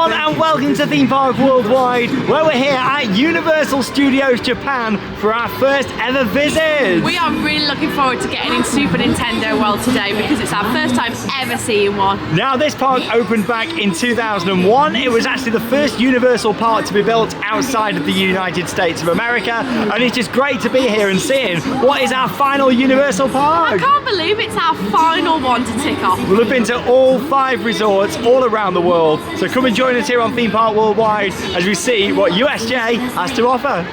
everyone, and welcome to Theme Park Worldwide, where we're here at Universal Studios Japan for our first ever visit. We are really looking forward to getting in Super Nintendo World today because it's our first time ever seeing one. Now, this park opened back in 2001. It was actually the first Universal park to be built outside of the United States of America, and it's just great to be here and seeing what is our final Universal park. I can't believe it's our final one to tick off. We'll have been to all 5 resorts all around the world, so come and join us here on Theme Park Worldwide as we see what USJ has to offer.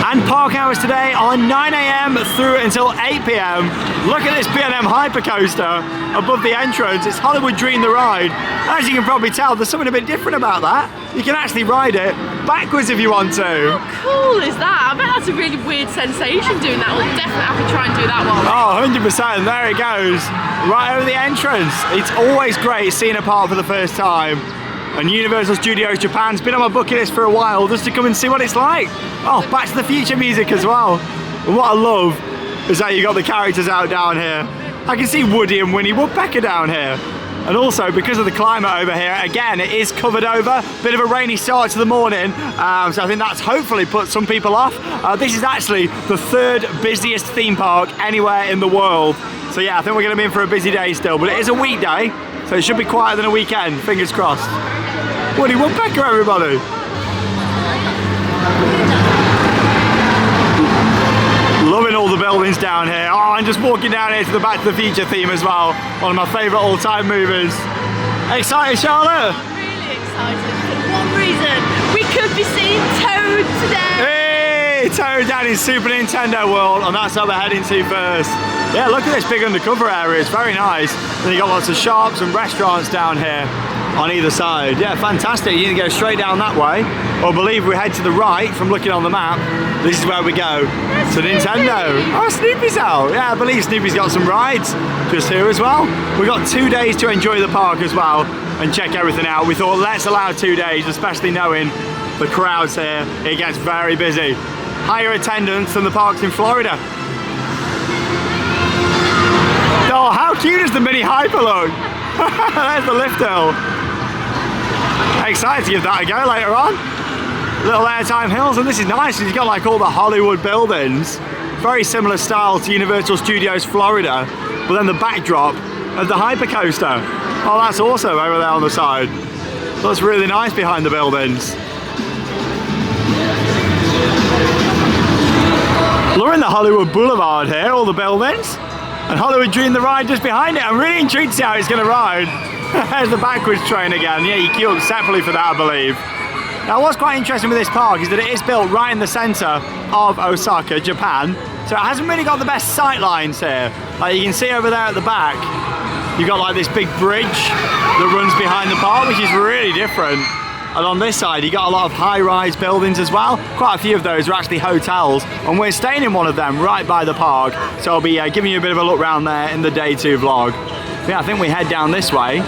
And park hours today are 9 AM through until 8 PM. Look at this B&M Hypercoaster above the entrance. It's Hollywood Dream the Ride. As you can probably tell, there's something a bit different about that. You can actually ride it backwards if you want to. How cool is that? I bet that's a really weird sensation doing that. We'll definitely have to try and do that one. Oh, 100%. There it goes. Right over the entrance. It's always great seeing a park for the first time. And Universal Studios Japan's been on my bucket list for a while just to come and see what it's like. Oh, Back to the Future music as well. And what I love is that you got the characters out down here. I can see Woody and Winnie Woodpecker down here. And also, because of the climate over here, again, it is covered over. Bit of a rainy start to the morning, so I think that's hopefully put some people off. This is actually the 3rd busiest theme park anywhere in the world. So yeah, I think we're going to be in for a busy day still, but it is a weekday, so it should be quieter than a weekend, fingers crossed. Woody Woodpecker, everybody! Loving all the buildings down here. Oh, and just walking down here to the Back to the Future theme as well. One of my favourite all-time movies. Excited, Charlotte? I'm really excited for one reason. We could be seeing Toad today. Hey, Toad down in Super Nintendo World, and that's what we're heading to first. Yeah, look at this big undercover area. It's very nice. Then you got lots of shops and restaurants down here on either side. Yeah, fantastic. You can go straight down that way, or I believe we head to the right from looking on the map. This is where we go to Nintendo. Oh, Snoopy's out. Yeah, I believe Snoopy's got some rides just here as well. We've got 2 days to enjoy the park as well and check everything out. We thought let's allow 2 days, especially knowing the crowds here. It gets very busy. Higher attendance than the parks in Florida. Oh, how cute is the mini Hyperloop? There's the lift hill. Excited to give that a go later on. Little airtime hills, and this is nice. You've got like all the Hollywood buildings, very similar style to Universal Studios Florida, but then the backdrop of the Hypercoaster. Oh, that's awesome over there on the side. Looks really nice behind the buildings. Loving the Hollywood Boulevard here, all the buildings, and Hollywood Dream the Ride just behind it. I'm really intrigued to see how it's going to ride. There's the backwards train again. Yeah, you queue up separately for that, I believe. Now, what's quite interesting with this park is that it is built right in the centre of Osaka, Japan. So it hasn't really got the best sight lines here. Like you can see over there at the back, you've got like this big bridge that runs behind the park, which is really different. And on this side, you got a lot of high-rise buildings as well. Quite a few of those are actually hotels, and we're staying in one of them right by the park. So I'll be giving you a bit of a look around there in the day 2 vlog. Yeah, I think we head down this way,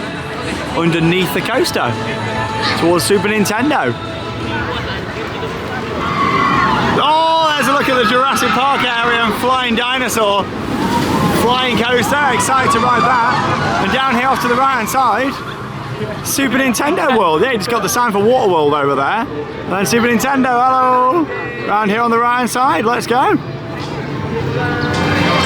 underneath the coaster, towards Super Nintendo. Oh, there's a look at the Jurassic Park area and Flying Dinosaur. Flying coaster, excited to ride that. And down here off to the right hand side, Super Nintendo World. Yeah, you just got the sign for Waterworld over there. And then Super Nintendo, hello. Around here on the right hand side, let's go.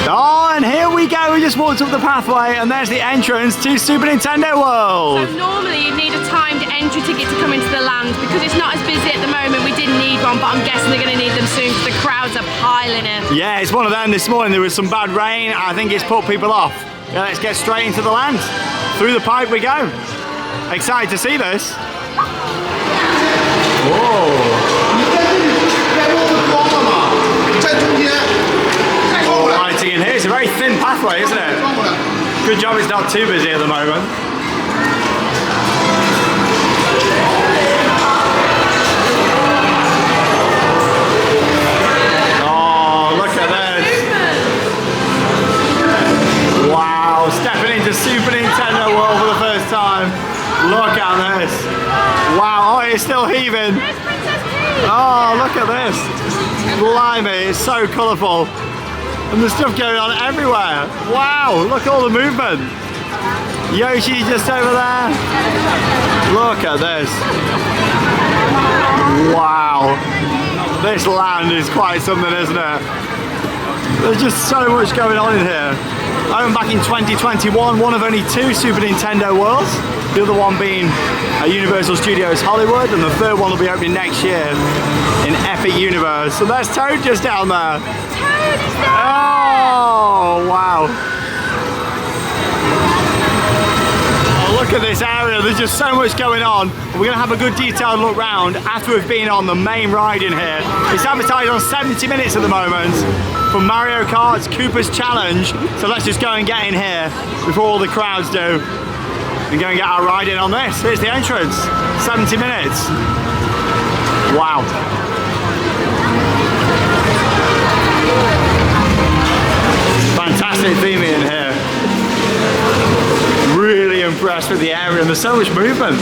Oh, and here we go. We just walked up the pathway and there's the entrance to Super Nintendo World. So normally you'd need a timed entry ticket to come into the land. Because it's not as busy at the moment, we didn't need one, but I'm guessing they're going to need them soon because the crowds are piling in. Yeah, it's one of them this morning. There was some bad rain. I think it's put people off. Yeah, let's get straight into the land. Through the pipe we go. Excited to see this. Whoa. Lighting in here. It's a very thin pathway, isn't it? Good job it's not too busy at the moment. Oh, look at this. Wow, stepping into Super Nintendo World for the first time. Look at this. Wow, oh, it's still heaving. Oh, look at this. Blimey, it's so colourful. And there's stuff going on everywhere. Wow, look at all the movement. Yoshi's just over there. Look at this. Wow. This land is quite something, isn't it? There's just so much going on in here. I opened back in 2021, one of only 2 Super Nintendo Worlds. The other one being Universal Studios Hollywood, and the third one will be opening next year in Epic Universe. So there's Toad just down there. Toad is there! Oh, wow. Look at this area, there's just so much going on. We're going to have a good detailed look round after we've been on the main ride in here. It's advertised on 70 minutes at the moment from Mario Kart's Koopa's Challenge. So let's just go and get in here before all the crowds do and go and get our ride in on this. Here's the entrance, 70 minutes. Wow. Fantastic theming in here. Really impressed with the area, and there's so much movement.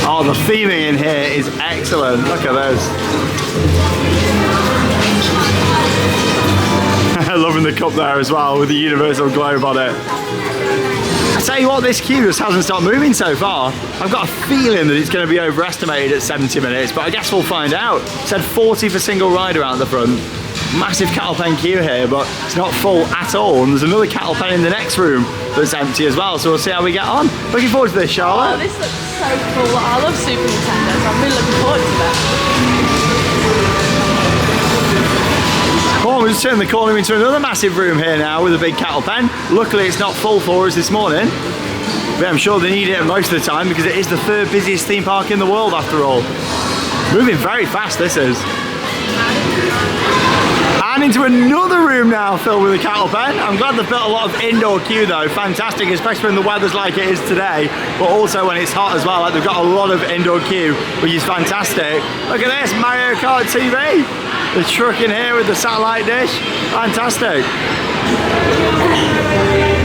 Oh, the theming in here is excellent. Look at those. Loving the cup there as well with the universal globe on it. I tell you what, this queue just hasn't stopped moving so far. I've got a feeling that it's going to be overestimated at 70 minutes, but I guess we'll find out. It said 40 for single rider out the front. Massive cattle pen queue here, but it's not full at all. And there's another cattle pen in the next room that's empty as well, so we'll see how we get on. Looking forward to this, Charlotte. Oh, this looks so cool. I love Super Nintendo, so I'm really looking forward to that. Oh, we're just turning the corner into another massive room here now with a big cattle pen. Luckily it's not full for us this morning, but I'm sure they need it most of the time because it is the 3rd busiest theme park in the world after all. Moving very fast, this is. And into another room now filled with a cattle pen. I'm glad they've built a lot of indoor queue though, fantastic, especially when the weather's like it is today, but also when it's hot as well. Like they've got a lot of indoor queue, which is fantastic. Look at this, Mario Kart TV. The truck in here with the satellite dish, fantastic.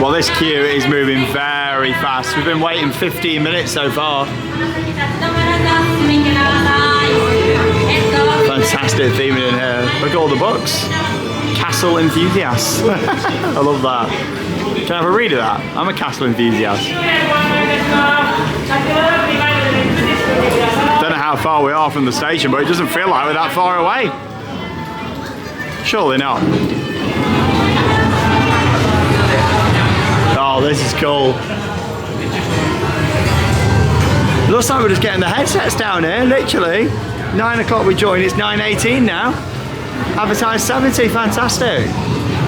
Well, this queue is moving very fast. We've been waiting 15 minutes so far. Fantastic theming in here. Look at all the books. Castle enthusiasts. I love that. Can I have a read of that? I'm a castle enthusiast. Don't know how far we are from the station, but it doesn't feel like we're that far away. Surely not. Oh, this is cool. Looks like we're just getting the headsets down here, literally. 9 o'clock we join, it's 9:18 now. Advertised 70, fantastic.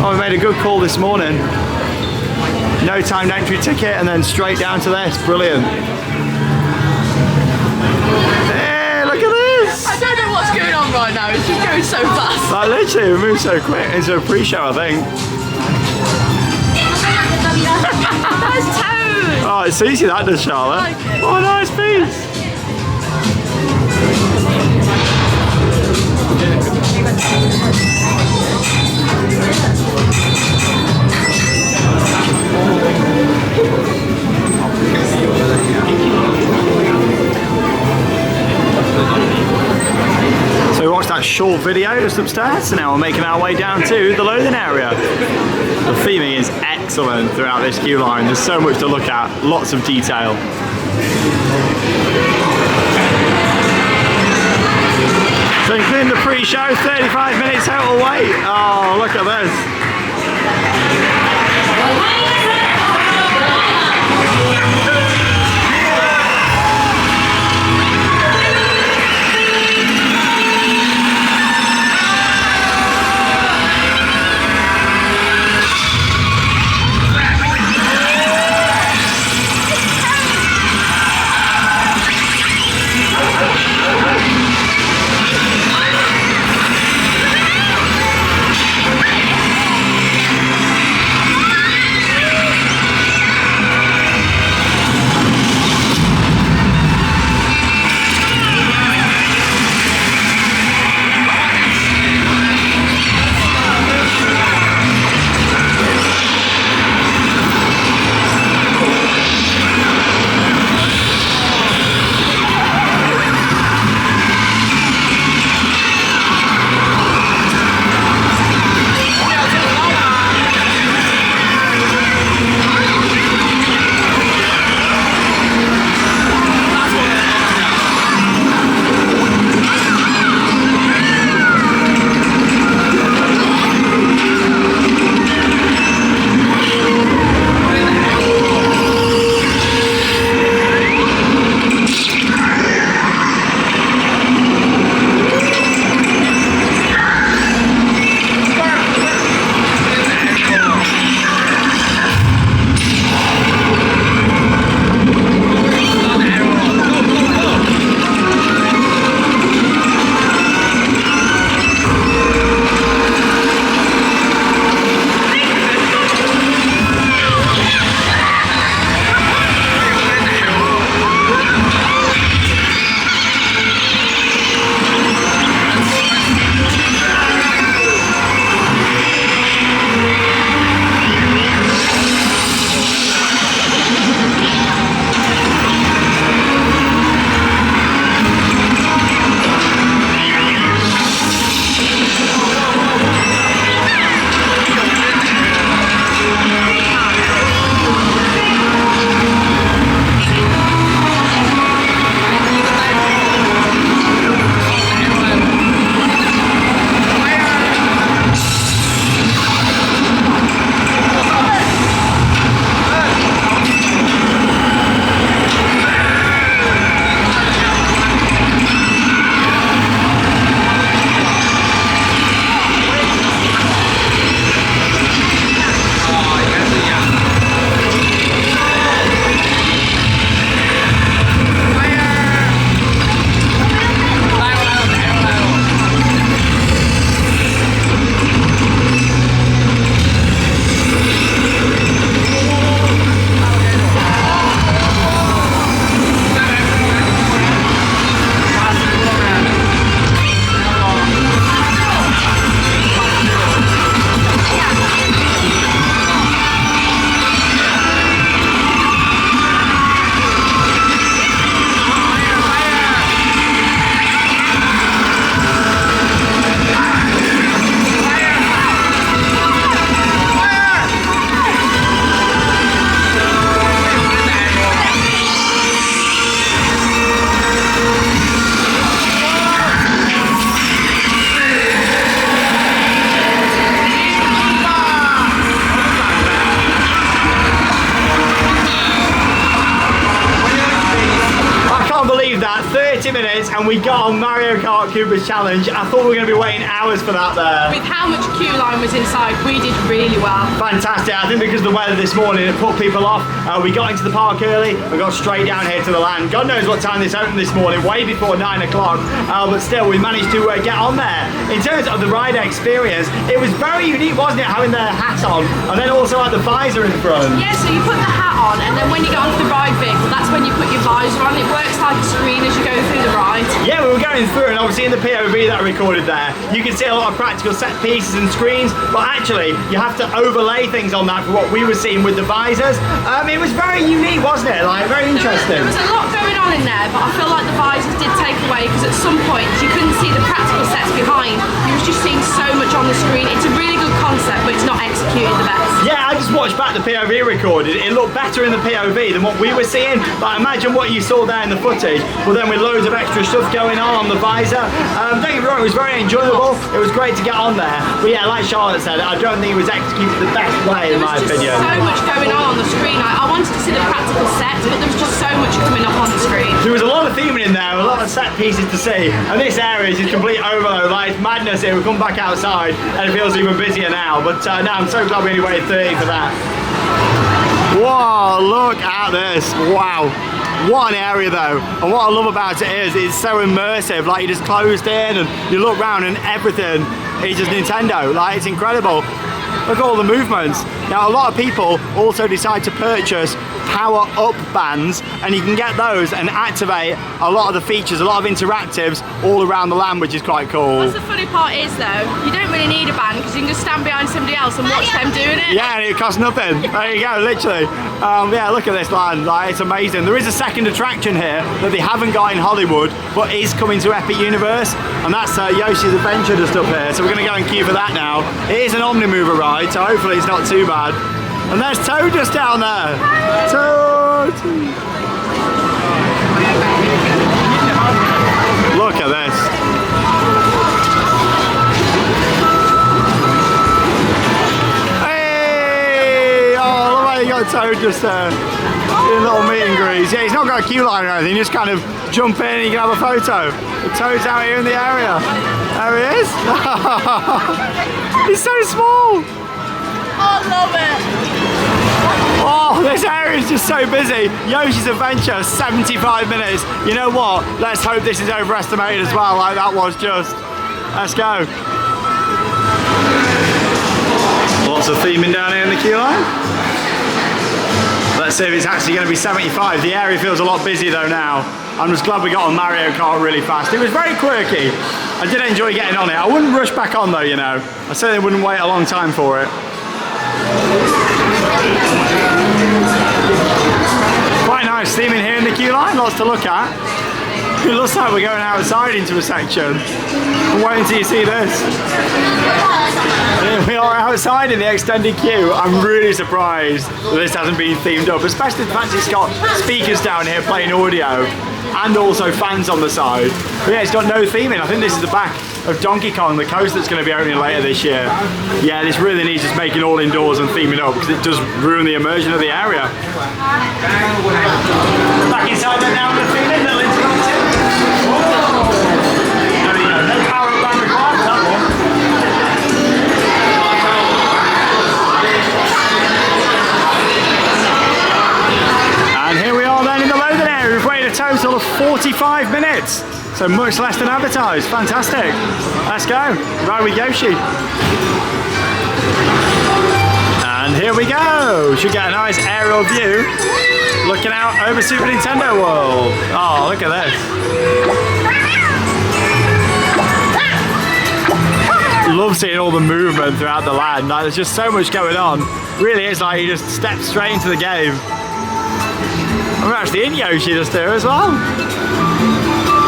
Oh, we made a good call this morning. No timed entry ticket and then straight down to this, brilliant. Hey, look at this! I don't know what's going on right now, it's just going so fast. Like literally, we moved so quick. It's a pre-show, I think. That's Toad! Oh, it's easy that does, Charlotte. I like it. What a nice piece! So we watched that short video just upstairs, and now we're making our way down to the loading area. The theming is excellent throughout this queue line. There's so much to look at, lots of detail. So including the pre-show, 35 minutes total wait. Oh, look at this. 30 minutes and we got on Mario Kart Cooper's Challenge. I thought we were going to be waiting hours for that there. With how much queue line was inside, we did really well. Fantastic. I think because of the weather this morning, it put people off. We got into the park early and got straight down here to the land. God knows what time this opened this morning, way before 9 o'clock. But still, we managed to get on there. In terms of the rider experience, it was very unique, wasn't it? Having the hat on and then also like the visor in front. Yeah, so you put the hat on and then when you get onto the ride vehicle, that's when you put your visor on. It works like a screen as you go through the ride. Yeah, we were going through and obviously in the POV that I recorded there, you can see a lot of practical set pieces and screens, but actually you have to overlay things on that for what we were seeing with the visors. It was very unique, wasn't it? Like, very interesting. There was a lot going on in there, but I feel like the visors did take away because at some point you couldn't see the practical sets behind. You was just seeing so much on the screen. It's a really good concept, but it's not executed the best. Yeah, I just watched back the POV recorded. It looked better in the POV than what we were seeing, but imagine what you saw there in the footage, but then with loads of extra stuff going on the visor. Don't get me wrong, it was very enjoyable. It was great to get on there. But yeah, like Charlotte said, I don't think it was executed the best way in my opinion. There was so much going on the screen. I wanted to see the practical sets, but there was just so much coming up on the screen. There was a lot of theming in there, a lot of set pieces to see, and this area is just complete overload. Like, it's madness here. We come back outside and it feels even busier now. But no, I'm so glad we only waited 30 for that. Whoa, look at this. Wow. What an area though, and what I love about it is it's so immersive. Like, you're just closed in and you look around and everything is just Nintendo. Like, it's incredible. Look at all the movements. Now, a lot of people also decide to purchase power up bands, and you can get those and activate a lot of the features, a lot of interactives all around the land, which is quite cool. What's the funny part is though, you don't really need a band because you can just stand behind somebody else and watch them doing it. Yeah, and it costs nothing. There you go, literally. Yeah, look at this land, like, it's amazing. There is a second attraction here that they haven't got in Hollywood, but is coming to Epic Universe, and that's Yoshi's Adventure just up here. So we're going to go and queue for that now. It is an Omnimover ride, so hopefully it's not too bad. And there's Toad just down there. Toad! Look at this. Hey! Oh, look how you got Toad just there. Doing a little meet and greet. Yeah, he's not got a queue line or anything. You just kind of jump in and you can have a photo. The Toad's out here in the area. There he is. He's so small. I love it. Oh, this area is just so busy. Yoshi's Adventure, 75 minutes. You know what? Let's hope this is overestimated as well, like that was just. Let's go. Lots of theming down here in the queue line. Let's see if it's actually going to be 75. The area feels a lot busier though now. I'm just glad we got on Mario Kart really fast. It was very quirky. I did enjoy getting on it. I wouldn't rush back on though, you know. I certainly wouldn't wait a long time for it. Quite nice theming here in the queue line, lots to look at. It looks like we're going outside into a section. I'm waiting till you see this. Here we are outside in the extended queue. I'm really surprised that this hasn't been themed up, especially the fact it's got speakers down here playing audio and also fans on the side. But yeah, it's got no theming. I think this is the back of Donkey Kong, the coast that's going to be opening later this year. Yeah, this really needs just making all indoors and theming up because it does ruin the immersion of the area. Back inside there now with the theming, little interactive. There we go, no power up band required for that one. And here we are then in the loading area. We've waited a total of 45 minutes. So much less than advertised. Fantastic. Let's go. Ride with Yoshi. And here we go. Should get a nice aerial view looking out over Super Nintendo World. Oh, look at this. Love seeing all the movement throughout the land. Like, there's just so much going on. Really is like you just step straight into the game. And we're actually in Yoshi just here as well.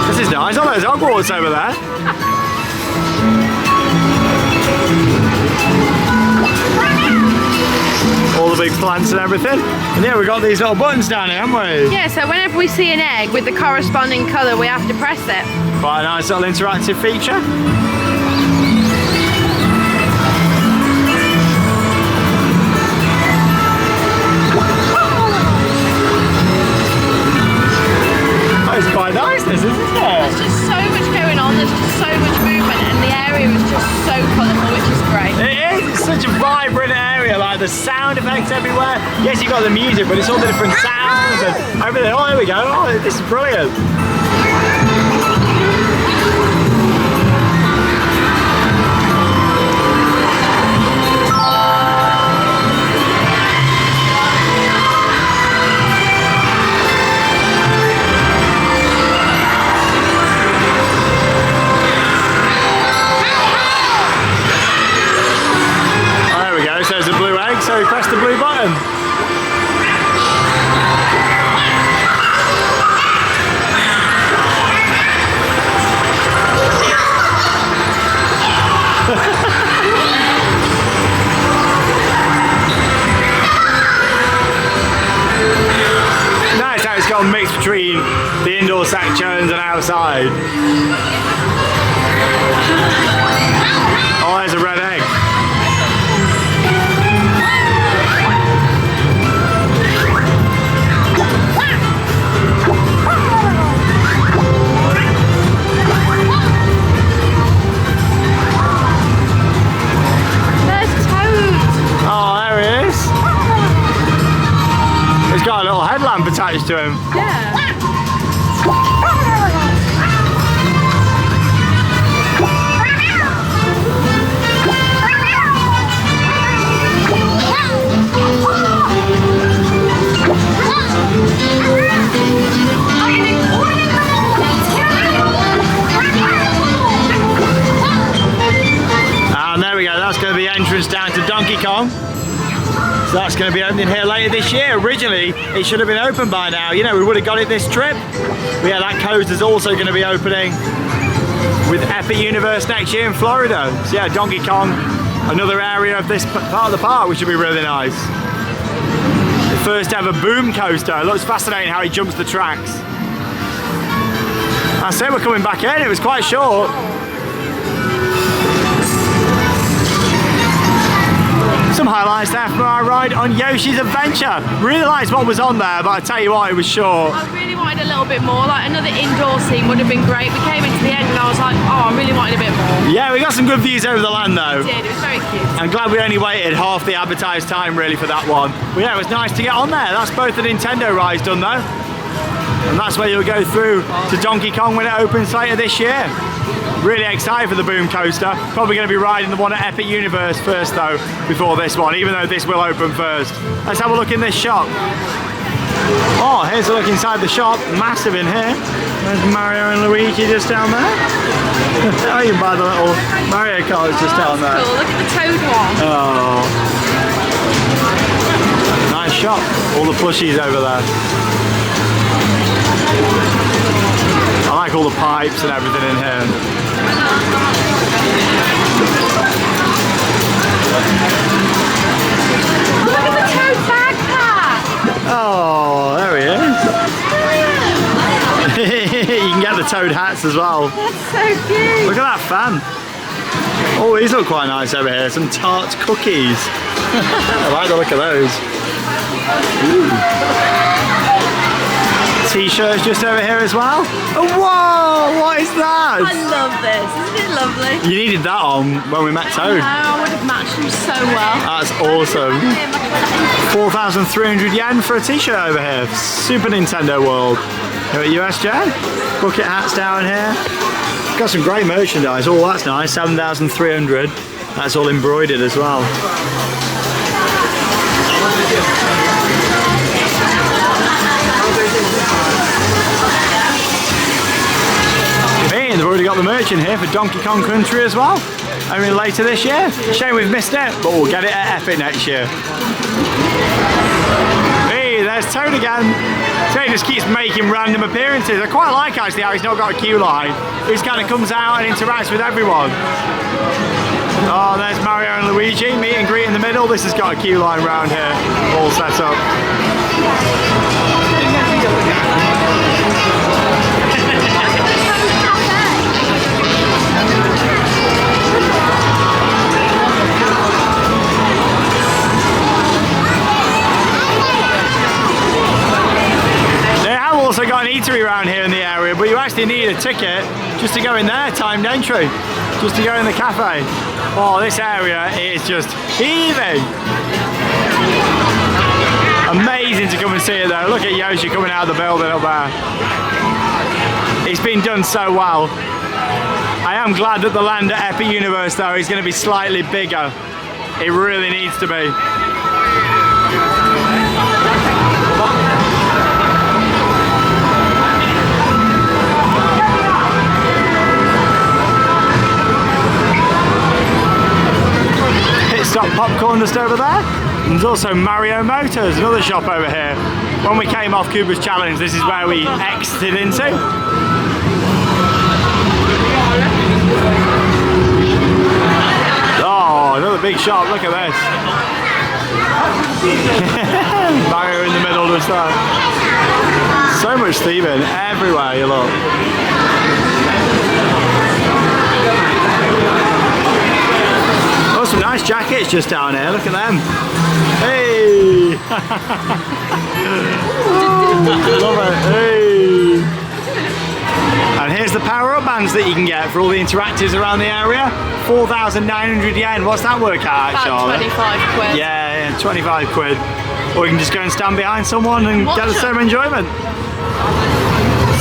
This is nice. Oh, there's Hogwarts over there. All the big plants and everything. And yeah, we've got these little buttons down here, haven't we? Yeah, so whenever we see an egg with the corresponding colour, we have to press it. Quite a nice little interactive feature. It's quite nice, this, isn't it? the sound effects everywhere. Yes, you've got the music, but it's all the different sounds and everything. Oh, here we go. Oh, this is brilliant. There's a blue egg, so we press the blue button. Nice how it's got a mix between the indoor sections and outside. Oh, there's a red egg. Got a little headlamp attached to him. Yeah. And there we go, that's going to be the entrance down to Donkey Kong. So that's going to be opening here later this year. Originally, it should have been open by now. You know, we would have got it this trip. But yeah, that coaster's also going to be opening with Epic Universe next year in Florida. So yeah, Donkey Kong, another area of this part of the park, which would be really nice. The first ever boom coaster. It looks fascinating how he jumps the tracks. I say we're coming back in. It was quite short. Some highlights there from our ride on Yoshi's Adventure. Really liked what was on there, but I tell you what, it was short. I really wanted a little bit more. Like another indoor scene would have been great. We came into the end and I was like, oh, I really wanted a bit more. Yeah, we got some good views over the land though. We did, it was very cute. I'm glad we only waited half the advertised time really for that one. But yeah, it was nice to get on there. That's both the Nintendo rides done though. And that's where you'll go through to Donkey Kong when it opens later this year. Really excited for the boom coaster. Probably going to be riding the one at Epic Universe first though, before this one, even though this will open first. Let's have a look in this shop. Oh, here's a look inside the shop. Massive in here. There's Mario and Luigi just down there. Oh, you can buy the little Mario cards just down there. Cool, look at the Toad one. Oh. Nice shop. All the plushies over there. I like all the pipes and everything in here. Look at the Toad backpack! Oh, there he is. You can get the Toad hats as well. That's so cute. Look at that fan. Oh, these look quite nice over here. Some tart cookies. I like the look of those. T-shirts just over here as well. Oh, whoa, what is that? I love this. Isn't it lovely? You needed that on when we met Toad. I would have matched them so well. That's awesome. 4,300 yen for a t-shirt over here. Super Nintendo World. Here at USJ. Bucket hats down here. Got some great merchandise. Oh, that's nice. 7,300. That's all embroidered as well. Hey, they've already got the merch in here for Donkey Kong Country as well. Only later this year. Shame we've missed it, but we'll get it at Epic next year. Hey, there's Toad again. So he just keeps making random appearances. I quite like actually how he's not got a queue line. He just kind of comes out and interacts with everyone. Oh, there's Mario and Luigi, meet and greet in the middle. This has got a queue line round here, all set up. Also got an eatery around here in the area, but you actually need a ticket just to go in there, timed entry, just to go in the cafe. Oh, this area is just heaving. amazing to come and see it though. Look at Yoshi coming out of the building up there. It's been done so well. I am glad that the land at Epic Universe though is going to be slightly bigger. It really needs to be. Stop popcorn just over there. And there's also Mario Motors, another shop over here. When we came off Cuba's Challenge, this is where we exited into. Oh, another big shop, look at this. Mario in the middle just there. So much theming everywhere you look. Some nice jackets just down here, look at them. Hey! Love it, hey! And here's the power-up bands that you can get for all the interactives around the area. 4,900 yen, what's that work out at, Charlotte? 25 quid. Yeah, 25 quid. Or you can just go and stand behind someone and get the same enjoyment.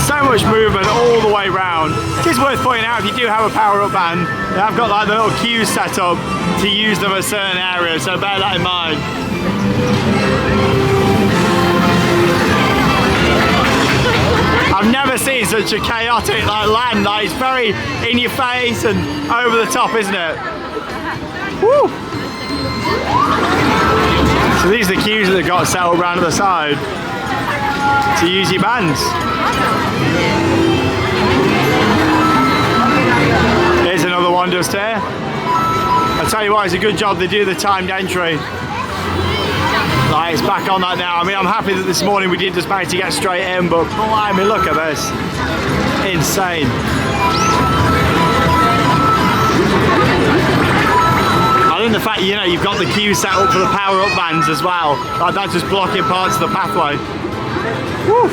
So much movement all the way round. It is worth pointing out, if you do have a power-up band, I've got like the little queues set up to use them at certain areas, so bear that in mind. I've never seen such a chaotic land. Like, it's very in your face and over the top, isn't it? Woo! So these are the queues that they've got set up around to the side to use your bands. Here's another one just here. I tell you what, it's a good job they do the timed entry. Like, it's back on that now. I mean, I'm happy that this morning we did just manage to get straight in, but blimey, look at this. Insane. I think the fact, you know, you've got the queue set up for the power-up bands as well. Like, that's just blocking parts of the pathway. Woo!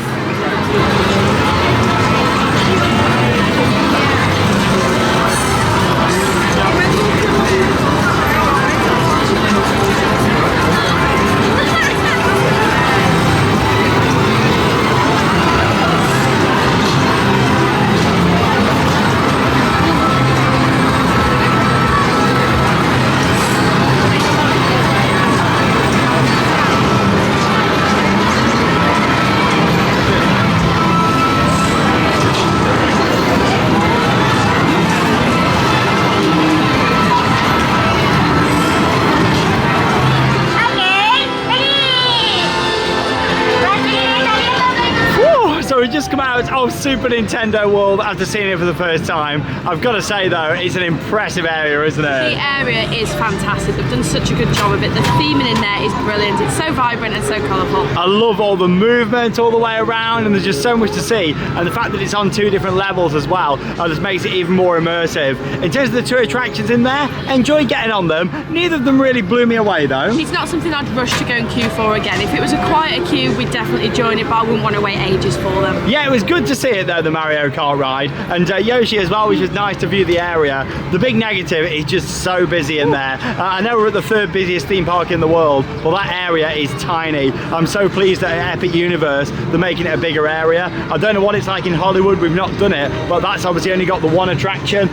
Just come out of Super Nintendo World after seeing it for the first time. I've got to say though, it's an impressive area, isn't it? The area is fantastic. They've done such a good job of it. The theming in there is brilliant. It's so vibrant and so colourful. I love all the movement all the way around, and there's just so much to see. And the fact that it's on 2 different levels as well just makes it even more immersive. In terms of the 2 attractions in there, enjoy getting on them. Neither of them really blew me away though. It's not something I'd rush to go and queue for again. If it was a quieter queue, we'd definitely join it, but I wouldn't want to wait ages for them. Yeah, it was good to see it though, the Mario Kart ride, and Yoshi as well, which was nice to view the area. The big negative is just so busy in there. I know we're at the 3rd busiest theme park in the world, but that area is tiny. I'm so pleased that at Epic Universe they're making it a bigger area. I don't know what it's like in Hollywood, we've not done it, but that's obviously only got the 1 attraction.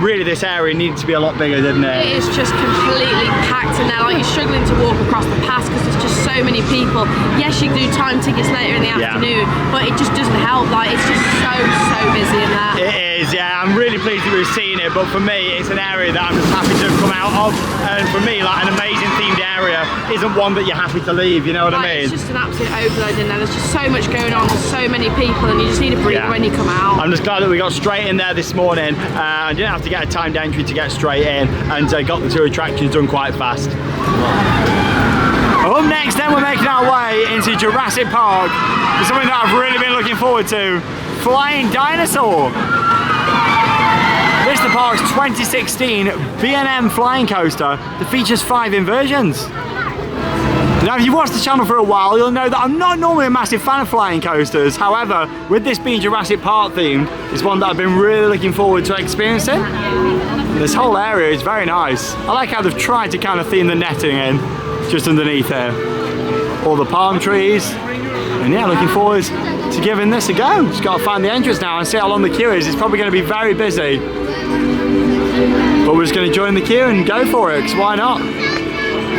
Really this area needed to be a lot bigger, didn't it? It is just completely packed in there, like you're struggling to walk across the pass because there's just so many people. Yes, you can do time tickets later in the afternoon, but it just doesn't help. Like, it's just so busy in there. It is, yeah. I'm really pleased that we've seen it, but for me, it's an area that I'm just happy to have come out of. And for me, like, an amazing themed area isn't one that you're happy to leave, you know what I mean? It's just an absolute overload in there. There's just so much going on, there's so many people, and you just need a breather when you come out. I'm just glad that we got straight in there this morning. I didn't have to get a timed entry to get straight in, and got the 2 attractions done quite fast. Up next then, we're making our way into Jurassic Park. It's something that I've really been looking forward to. Flying Dinosaur. This is the park's 2016 B&M flying coaster that features 5 inversions. Now, if you've watched the channel for a while, you'll know that I'm not normally a massive fan of flying coasters. However, with this being Jurassic Park themed, it's one that I've been really looking forward to experiencing. This whole area is very nice. I like how they've tried to kind of theme the netting in just underneath here. all the palm trees. And yeah, looking forward to giving this a go. Just got to find the entrance now and see how long the queue is. It's probably going to be very busy. But we're just going to join the queue and go for it, because why not?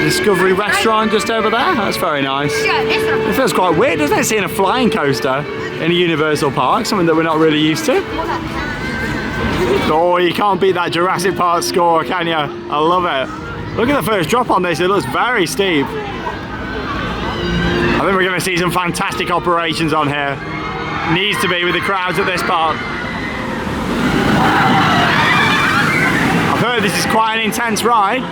Discovery restaurant just over there. That's very nice. It feels quite weird, doesn't it, seeing a flying coaster in a Universal Park, something that we're not really used to. Oh, you can't beat that Jurassic Park score, can you? I love it. Look at the first drop on this, it looks very steep. I think we're going to see some fantastic operations on here. Needs to be with the crowds at this park. I've heard this is quite an intense ride.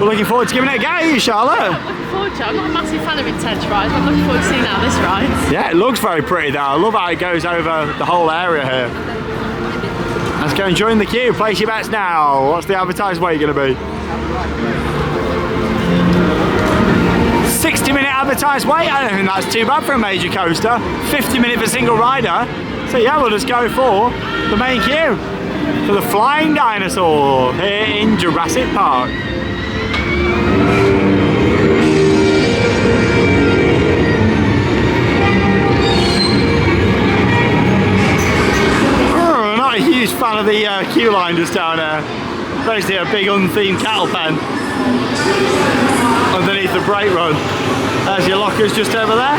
We're looking forward to giving it a go, you Charlotte? Yeah, looking forward to it. I'm not a massive fan of intense rides, but I'm looking forward to seeing how this rides. Yeah, it looks very pretty though. I love how it goes over the whole area here. Let's go and join the queue. Place your bets now. What's the advertised wait going to be? 60-minute advertised wait. I don't think that's too bad for a major coaster. 50-minute for single rider. So yeah, we'll just go for the main queue for the Flying Dinosaur here in Jurassic Park. Not a huge fan of the queue line just down there. Basically a big unthemed cattle pen underneath the brake run. There's your lockers just over there.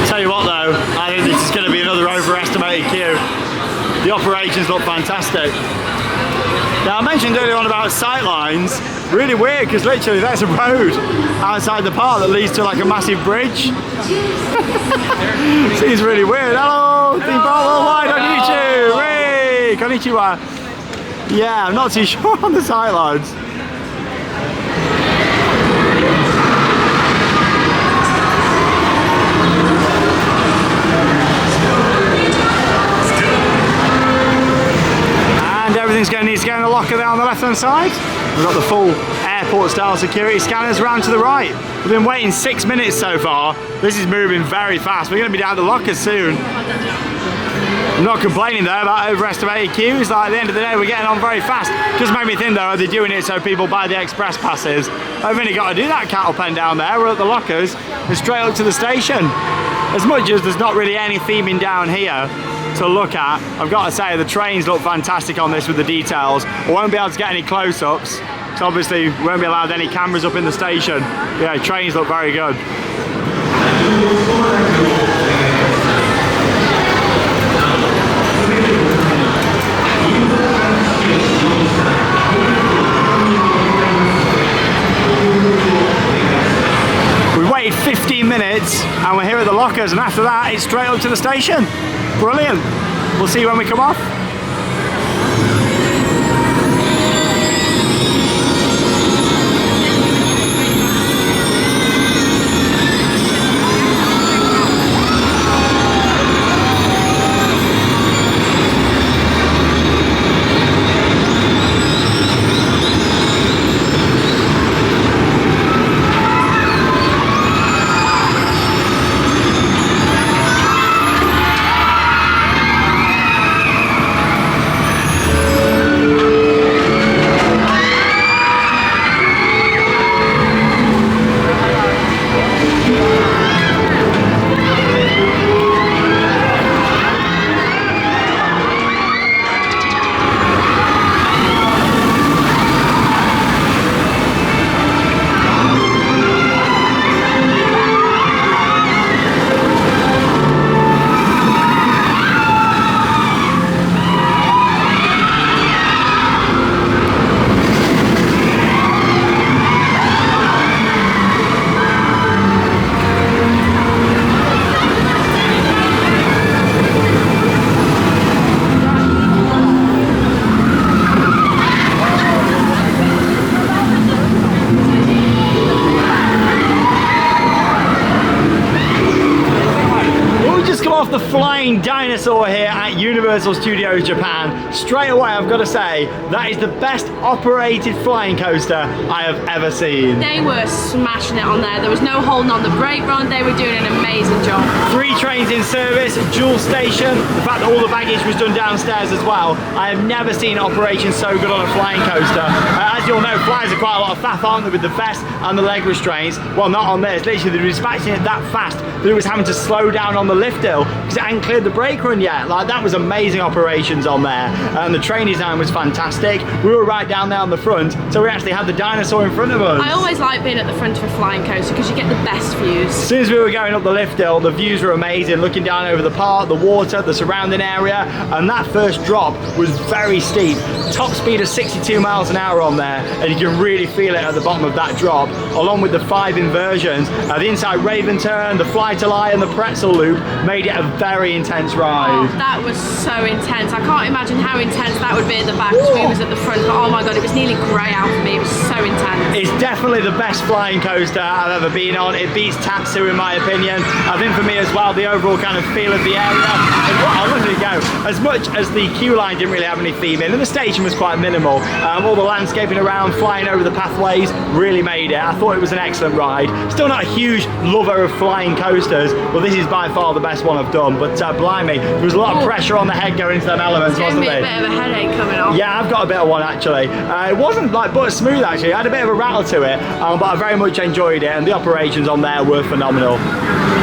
Tell you what though, I think this is going to be another overestimated queue. The operations look fantastic. Now I mentioned earlier on about sight lines. Really weird, because literally there's a road outside the park that leads to like a massive bridge. Seems really weird. Hello, Theme Park Worldwide on YouTube. Hey, konnichiwa. Yeah, I'm not too sure on the sight lines. And everything's going to need to go in the locker there on the left hand side. We've got the full airport style security scanners around to the right. We've been waiting 6 minutes so far. This is moving very fast. We're going to be down the lockers soon. I'm not complaining though about overestimated queues. Like at the end of the day, we're getting on very fast. Just made me think though, are they doing it so people buy the express passes? I've only got to do that cattle pen down there. We're at the lockers and straight up to the station. As much as there's not really any theming down here to look at, I've got to say the trains look fantastic on this with the details. I won't be able to get any close-ups, so obviously we won't be allowed any cameras up in the station. Yeah, trains look very good. We've waited 15 minutes and we're here at the lockers, and after that it's straight up to the station. Brilliant. We'll see you when we come off. Off the Flying Dinosaur here at Universal Studios Japan. Straight away I've got to say that is the best operated flying coaster I have ever seen. They were smashing it on there. There was no holding on the brake run. They were doing an amazing job. 3 trains in service, dual station. The fact that all the baggage was done downstairs as well. I have never seen operation so good on a flying coaster. As as you'll know, flies are quite a lot of faff, aren't they, with the vest and the leg restraints. Well, not on this. Literally, they're dispatching it that fast that it was having to slow down on the lift hill because it hadn't cleared the brake run yet. Like, that was amazing operations on there. And the train design was fantastic. We were right down there on the front, so we actually had the Dinosaur in front of us. I always like being at the front of a flying coaster because you get the best views. As soon as we were going up the lift hill, the views were amazing, looking down over the park, the water, the surrounding area, and that first drop was very steep. Top speed of 62 miles an hour on there, and you can really feel it at the bottom of that drop, along with the 5 inversions. The inside Raven turn, the fly to lie, and the pretzel loop made it a very intense ride. Oh, that was so intense. I can't imagine how intense that would be at the back because we was at the front, but oh my god, it was nearly grey out for me. It was so intense. It's definitely the best flying coaster I've ever been on. It beats Tatsu in my opinion. I think for me as well, the overall kind of feel of the area. And wow, look at it go. As much as the queue line didn't really have any theming, and the station was quite minimal, all the landscaping around, flying over the pathways, really made it. I thought it was an excellent ride. Still not a huge lover of flying coasters, but this is by far the best one I've done. But blimey, there was a lot of pressure on the head going into them elements, wasn't there? It gave me a bit of a headache coming off. Yeah, I've got a bit of one actually. It wasn't like butter smooth actually. It had a bit of a rattle to it, but I very much enjoyed it, and the operations on there were phenomenal.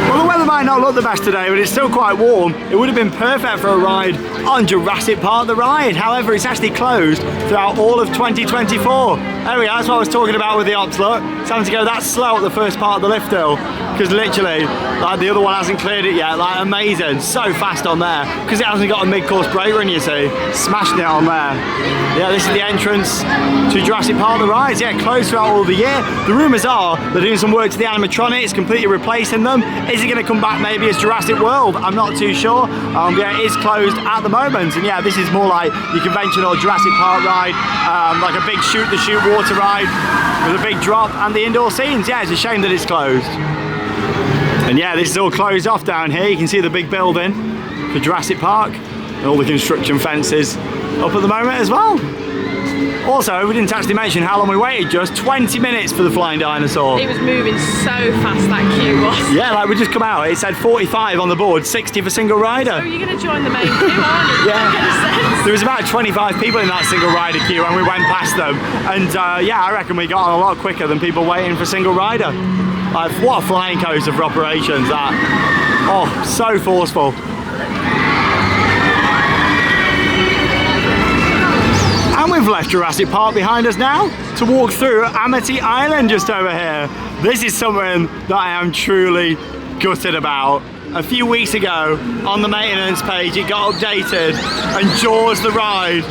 Well, the weather might not look the best today, but it's still quite warm. It would have been perfect for a ride on Jurassic Park the Ride. However, it's actually closed throughout all of 2024. There we go, that's what I was talking about with the ops look. It's having to go that slow at the first part of the lift hill, because literally, like, the other one hasn't cleared it yet. Like, amazing, so fast on there, because it hasn't got a mid-course brake run, you see. Smashing it on there. Yeah, this is the entrance to Jurassic Park the Ride. Yeah, closed throughout all the year. The rumours are they're doing some work to the animatronics, completely replacing them. Is it going to come back maybe as Jurassic World? I'm not too sure. Yeah, it is closed at the moment, and yeah, this is more like your conventional Jurassic Park ride, like a big shoot-the-chute water ride with a big drop and the indoor scenes. Yeah, it's a shame that it's closed. And yeah, this is all closed off down here. You can see the big building for Jurassic Park and all the construction fences up at the moment as well. Also, we didn't actually mention how long we waited, just 20 minutes for the Flying Dinosaur. It was moving so fast, that queue was. Yeah, like we just come out, it said 45 on the board, 60 for single rider. So you're going to join the main queue, aren't you? Yeah. There was about 25 people in that single rider queue and we went past them. And yeah, I reckon we got on a lot quicker than people waiting for single rider. Like, what a flying coaster for operations, that. Oh, so forceful. And we've left Jurassic Park behind us now to walk through Amity Island just over here. This is something that I am truly gutted about. A few weeks ago on the maintenance page it got updated and Jaws the ride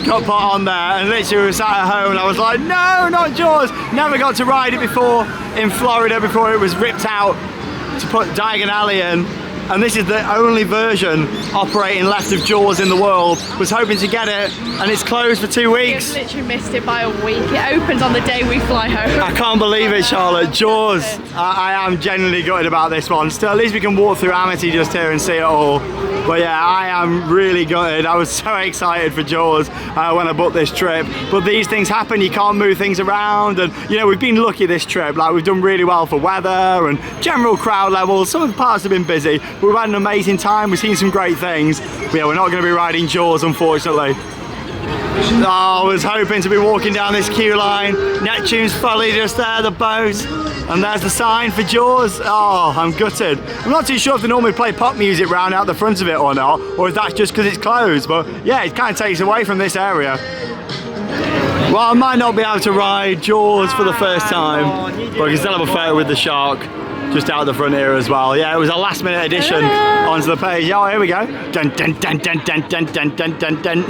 got put on there, and literally we were sat at home and I was like, no, not Jaws. Never got to ride it before in Florida before it was ripped out to put Diagon Alley in. And this is the only version operating left of Jaws in the world. Was hoping to get it, and it's closed for 2 weeks. We've literally missed it by a week. It opens on the day we fly home. I can't believe it, Charlotte. Jaws. I am genuinely gutted about this one. Still, at least we can walk through Amity just here and see it all. But yeah, I am really gutted. I was so excited for Jaws when I booked this trip. But these things happen, you can't move things around. And you know, we've been lucky this trip. Like, we've done really well for weather and general crowd levels. Some of the parts have been busy. But we've had an amazing time. We've seen some great things. But yeah, we're not going to be riding Jaws, unfortunately. Oh, I was hoping to be walking down this queue line. Neptune's fully just there, the boat. And there's the sign for Jaws. Oh, I'm gutted. I'm not too sure if they normally play pop music round out the front of it or not, or if that's just because it's closed. But yeah, it kind of takes away from this area. Well, I might not be able to ride Jaws for the first time, but I can still have a photo with the shark just out the front here as well. Yeah, it was a last minute addition onto the page. Oh, here we go. Dun dun dun dun dun dun dun dun dun dun.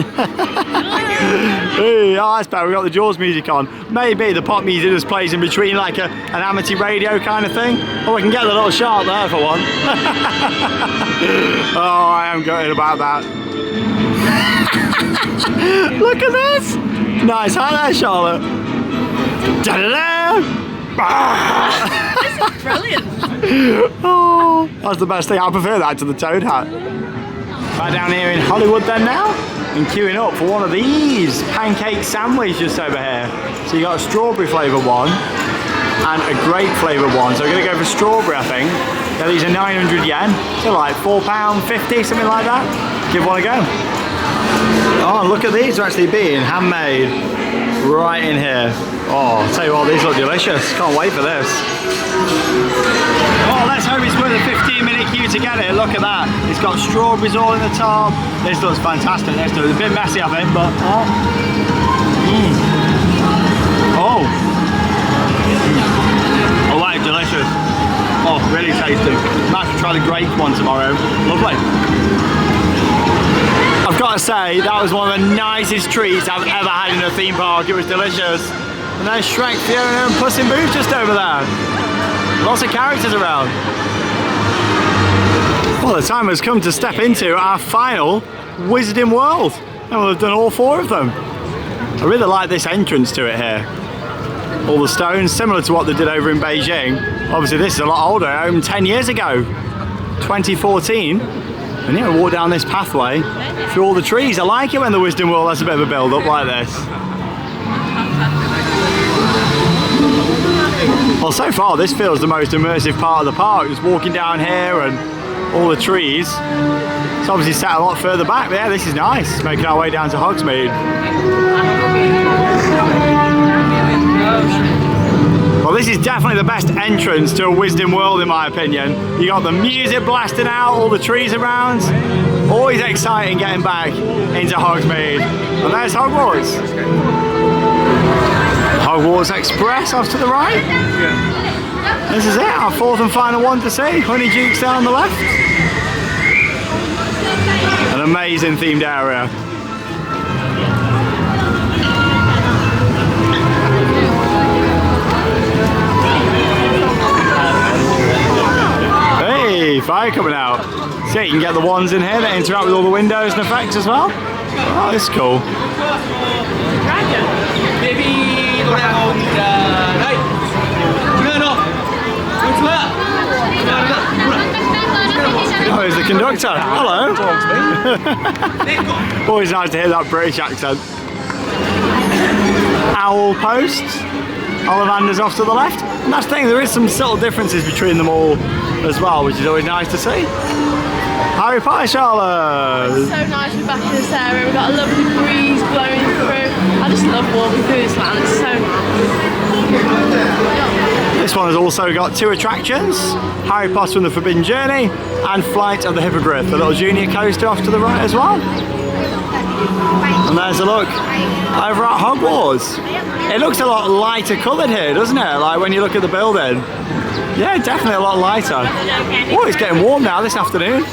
Hey, oh, that's better. We got the Jaws music on. Maybe the pop music just plays in between, like an Amity radio kind of thing. Oh, I can get the little shark there for one. Oh, I am gutted about that. Look at this. Nice, hi there, Charlotte. Da-da-da. This is brilliant. Oh, that's the best thing. I prefer that to the toad hat. Right down here in Hollywood then now, and queuing up for one of these pancake sandwiches just over here. So you got a strawberry flavoured one and a grape flavoured one. So we're gonna go for strawberry, I think. Yeah, these are 900 yen, so like £4.50, something like that. Give one a go. Oh, look at these, they're actually being handmade right in here. Oh, I'll tell you what, these look delicious. Can't wait for this. Oh, let's hope it's worth a 15-minute queue to get it. Look at that. It's got strawberries all in the top. This looks fantastic. This looks a bit messy, I think, but oh. Oh. Oh, that is delicious. Oh, really tasty. Might have to try the grape one tomorrow. Lovely. I've got to say, that was one of the nicest treats I've ever had in a theme park. It was delicious. And there's Shrek, Fiona and Puss in Boots just over there. Lots of characters around. Well, the time has come to step into our final Wizarding World. And we've done all 4 of them. I really like this entrance to it here. All the stones, similar to what they did over in Beijing. Obviously this is a lot older, it opened 10 years ago, 2014. And yeah, we walk down this pathway through all the trees. I like it when the Wizarding World has a bit of a build up like this. Well, so far this feels the most immersive part of the park, just walking down here and all the trees. It's obviously set a lot further back, but yeah, this is nice, making our way down to Hogsmeade. Well, this is definitely the best entrance to a Wizarding World in my opinion. You got the music blasting out, all the trees around. Always exciting getting back into Hogsmeade. And there's Hogwarts. Hogwarts Express off to the right. This is it, our 4th and final one to see. Honeydews down on the left. An amazing themed area. Hey, fire coming out. See, you can get the wands in here that interact with all the windows and effects as well. Oh, this is cool. Oh, he's the conductor. Hello. Always nice to hear that British accent. Owl post. Ollivander's off to the left. And that's the thing, there is some subtle differences between them all as well, which is always nice to see. Harry Potter, Charlotte! Oh, it's so nice to be back in this area. We've got a lovely breeze blowing through. I just love walking through this land, it's so nice. This one has also got 2 attractions, Harry Potter and the Forbidden Journey and Flight of the Hippogriff, a little junior coaster off to the right as well. And there's a look over at Hogwarts. It looks a lot lighter coloured here, doesn't it? Like when you look at the building. Yeah, definitely a lot lighter. Oh, it's getting warm now this afternoon.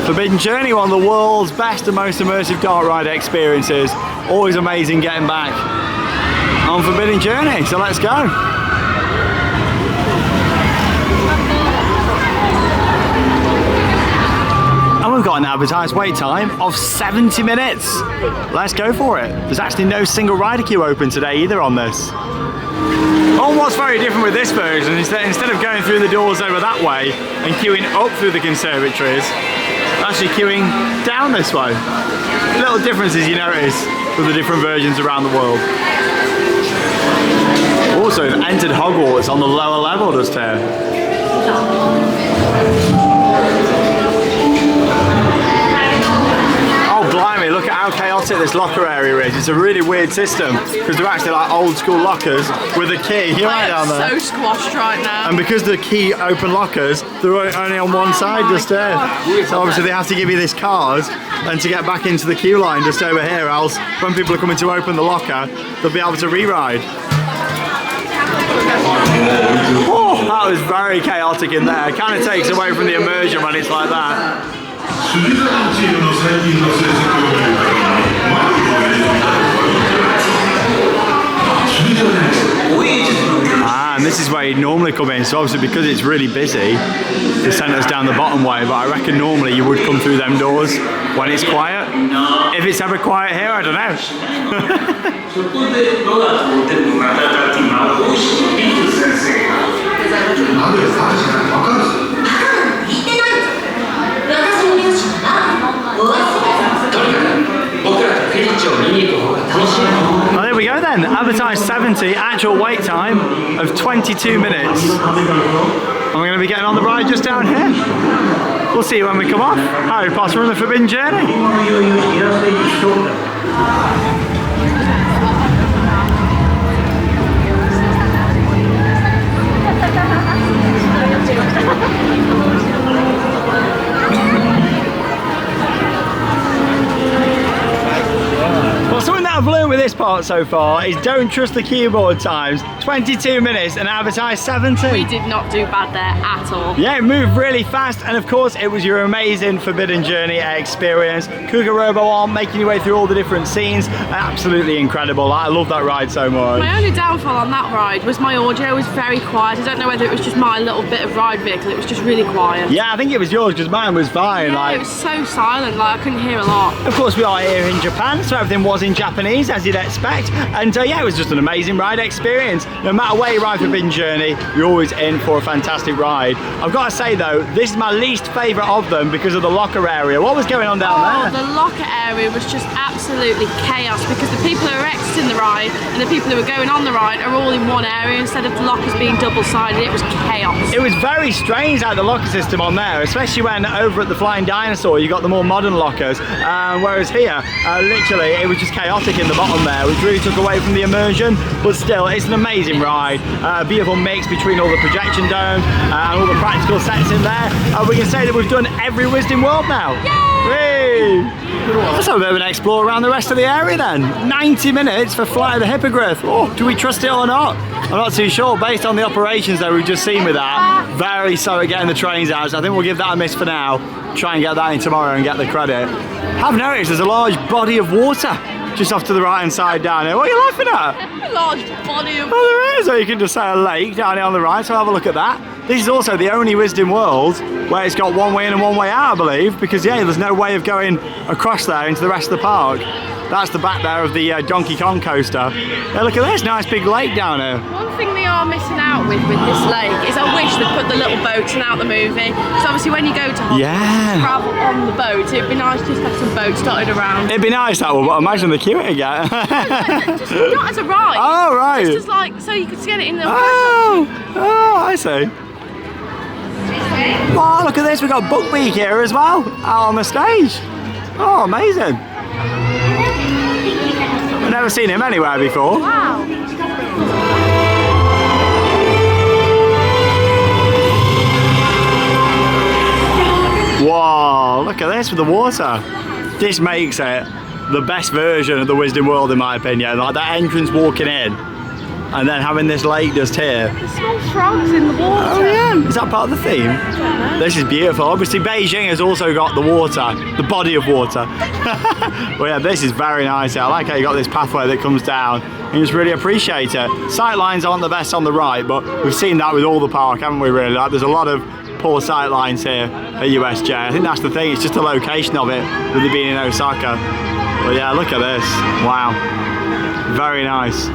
Forbidden Journey, one of the world's best and most immersive dark ride experiences. Always amazing getting back on Forbidden Journey, so let's go. And we've got an advertised wait time of 70 minutes. Let's go for it. There's actually no single rider queue open today either on this. Oh, what's very different with this version is that instead of going through the doors over that way and queuing up through the conservatories, we're actually queuing down this way. Little differences you notice with the different versions around the world. Also, we've entered Hogwarts on the lower level just here. Oh blimey, look at how chaotic this locker area is. It's a really weird system because they're actually like old school lockers with a key. You're right down there. So squashed right now. And because the key open lockers, they're only on one side just there. So obviously they have to give you this card and to get back into the queue line just over here, else when people are coming to open the locker, they'll be able to re-ride. Oh, that was very chaotic in there. It kind of takes away from the immersion when it's like that. And this is where you'd normally come in, so obviously because it's really busy, they sent us down the bottom way, but I reckon normally you would come through them doors when it's quiet. If it's ever quiet here, I don't know. Well, there we go then, advertised 70, actual wait time of 22 minutes. And we're going to be getting on the ride just down here. We'll see you when we come off. Harry Potter and the Forbidden Journey. got so far is don't trust the keyboard times. 22 minutes and advertised 70. We did not do bad there at all. Yeah, it moved really fast, and of course it was your amazing Forbidden Journey experience. Cougar Robo Arm, making your way through all the different scenes, absolutely incredible. I love that ride so much. My only downfall on that ride was my audio was very quiet. I don't know whether it was just my little bit of ride vehicle, it was just really quiet. Yeah, I think it was yours because mine was fine. Yeah, it was so silent, like I couldn't hear a lot. Of course we are here in Japan, so everything was in Japanese as you'd expect, and yeah, it was just an amazing ride experience. No matter where you ride Forbidden Journey, you're always in for a fantastic ride. I've got to say though, this is my least favourite of them because of the locker area. What was going on down there? The locker area was just absolutely chaos because the people who are exiting the ride and the people who are going on the ride are all in one area instead of the lockers being double-sided. It was chaos. It was very strange, like the locker system on there, especially when over at the Flying Dinosaur you got the more modern lockers, whereas here, literally, it was just chaotic in the bottom there, which really took away from the immersion, but still, it's an amazing ride. Beautiful mix between all the projection domes and all the practical sets in there. We can say that we've done every Wisdom World now. Yay! Let's have a bit of an explore around the rest of the area then. 90 minutes for Flight of the Hippogriff. Oh, do we trust it or not? I'm not too sure. Based on the operations that we've just seen with that, very slow at getting the trains out. So I think we'll give that a miss for now. Try and get that in tomorrow and get the credit. I've noticed there's a large body of water just off to the right hand side down here. What are you laughing at? A large body of... Oh, there is. Or you can just say a lake down here on the right, so have a look at that. This is also the only Wisdom World where it's got one way in and one way out, I believe, because yeah, there's no way of going across there into the rest of the park. That's the back there of the Donkey Kong coaster. Yeah, look at this, nice big lake down here. One thing they are missing out with this lake is I wish they'd put the little boats in out the movie. So obviously when you go to Hong Kong, travel on the boat, it'd be nice just to have some boats dotted around. It'd be nice that one, but imagine the queue it again. Just not as a ride. Oh, right. Just as like, so you could get it in the Oh, I see. Oh, look at this, we've got Buckbeak here as well, out on the stage. Oh, amazing. I've never seen him anywhere before. Wow. Wow, look at this with the water. This makes it the best version of the Wisdom World in my opinion. Like that entrance walking in and then having this lake just here. The small frogs in the water. Oh yeah, is that part of the theme? This is beautiful. Obviously Beijing has also got the water, the body of water. Well yeah, this is very nice. I like how you got this pathway that comes down. You just really appreciate it. Sight lines aren't the best on the right, but we've seen that with all the park, haven't we really? Like, there's a lot of poor sight lines here at USJ. I think that's the thing, it's just the location of it with it being in Osaka. But yeah, look at this. Wow. Very nice.